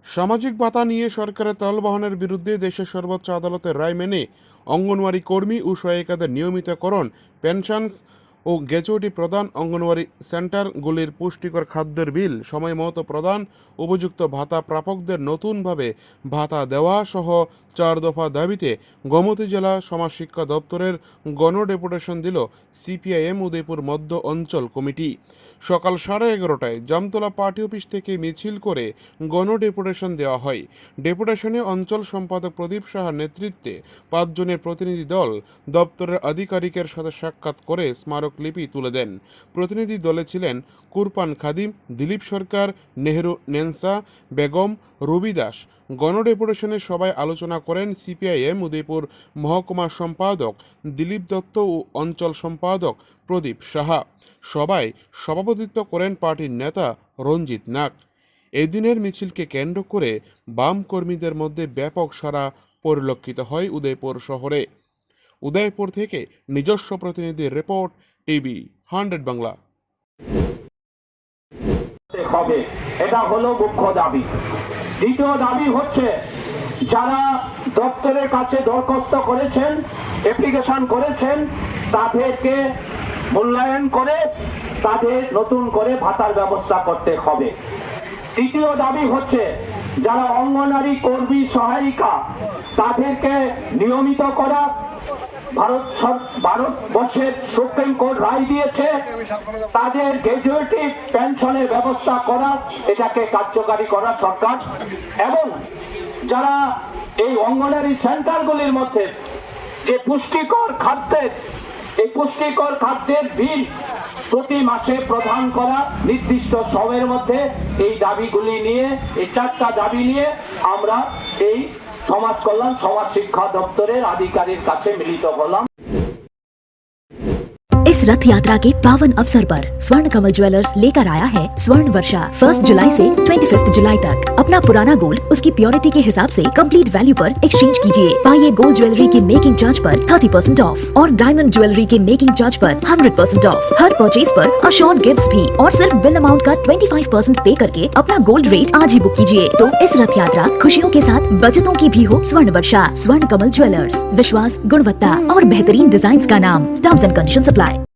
সামাজিক ভাতা নিয়ে সরকারের তলবাহনের বিরুদ্ধে দেশের সর্বোচ্চ আদালতের রায় মেনে অঙ্গনওয়াড়ি কর্মী ও সহায়িকাদের নিয়মিতকরণ, পেনশন ও গ্র্যাচুইটি প্রদান, অঙ্গনওয়াড়ি সেন্টারগুলির পুষ্টিকর খাদ্যের বিল সময়মতো প্রদান, উপযুক্ত ভাতা প্রাপকদের নতুনভাবে ভাতা দেওয়া সহ 4 দফা দাবিতে গোমতী জেলা সমাজ শিক্ষা দপ্তরের গণডেপুটেশন দিল সিপিআইএম উদয়পুর মধ্য অঞ্চল কমিটি। সকাল 11:30টায় জামতলা পার্টি অফিস থেকে মিছিল করে গণডেপুটেশন দেওয়া হয়। ডেপুটেশনে অঞ্চল সম্পাদক প্রদীপ সাহার নেতৃত্বে 5 জনের প্রতিনিধি দল দপ্তরের আধিকারিকের সাথে সাক্ষাৎ করে স্মারকলিপি তুলে দেন। প্রতিনিধি দলে ছিলেন কুরপান খাদিম, দিলীপ সরকার, নেহরু নেনসা বেগম, রবি দাস। গণডেপুটেশনে সভায় আলোচনা করেন সিপিআইএম উদয়পুর মহকুমা সম্পাদক দিলীপ দত্ত ও অঞ্চল সম্পাদক প্রদীপ সাহা। সভায় সভাপতিত্ব করেন পার্টির নেতা রঞ্জিত নাগ। এদিনের মিছিলকে কেন্দ্র করে বাম কর্মীদের মধ্যে ব্যাপক সাড়া পরিলক্ষিত হয় উদয়পুর শহরে। উদয়পুর থেকে নিজস্ব প্রতিনিধির রিপোর্ট, টিভি 100 বাংলা। হবে, এটা হলো মুখ্য দাবি। দ্বিতীয় দাবি হচ্ছে, যারা দপ্তরের কাছে দরখাস্ত করেছেন, অ্যাপ্লিকেশন করেছেন, তাদেরকে মূল্যায়ন করে তাদের নতুন করে ভাতার ব্যবস্থা করতে হবে। তৃতীয় দাবি হচ্ছে, যারা অঙ্গনওয়াড়ি সহায়িকা তাদেরকে নিয়মিত করা। ভারতবর্ষের সুপ্রিম কোর্ট রায় দিয়েছে, তাদের গ্র্যাচুইটি পেনশনের ব্যবস্থা করা, এটাকে কার্যকারী করা সরকার। এবং যারা এই অঙ্গনওয়াড়ি সেন্টারগুলির মধ্যে যে পুষ্টিকর খাদ্যের বিল প্রতি মাসে প্রদান করা নির্দিষ্ট সময়ের মধ্যে, এই দাবিগুলি নিয়ে, এই 4টা দাবি নিয়ে আমরা এই সমাজ কল্যাণ সমাজ শিক্ষা দপ্তরের আধিকারিকের কাছে মিলিত হলাম। इस रथ यात्रा के पावन अवसर पर स्वर्ण कमल ज्वेलर्स लेकर आया है स्वर्ण वर्षा। 1 जुलाई से 25 जुलाई तक अपना पुराना गोल्ड उसकी प्योरिटी के हिसाब से कंप्लीट वैल्यू पर एक्सचेंज कीजिए। पाइए गोल्ड ज्वेलरी के मेकिंग चार्ज पर 30% ऑफ और डायमंड ज्वेलरी के मेकिंग चार्ज पर 100% ऑफ। हर परचेज पर अशोर्ड गिफ्ट्स भी और सिर्फ बिल अमाउंट का 25% पे करके अपना गोल्ड रेट आज ही बुक कीजिए। तो इस रथ यात्रा खुशियों के साथ बचतों की भी हो स्वर्ण वर्षा। स्वर्ण कमल ज्वेलर्स, विश्वास, गुणवत्ता और बेहतरीन डिजाइन का नाम। Terms and conditions apply.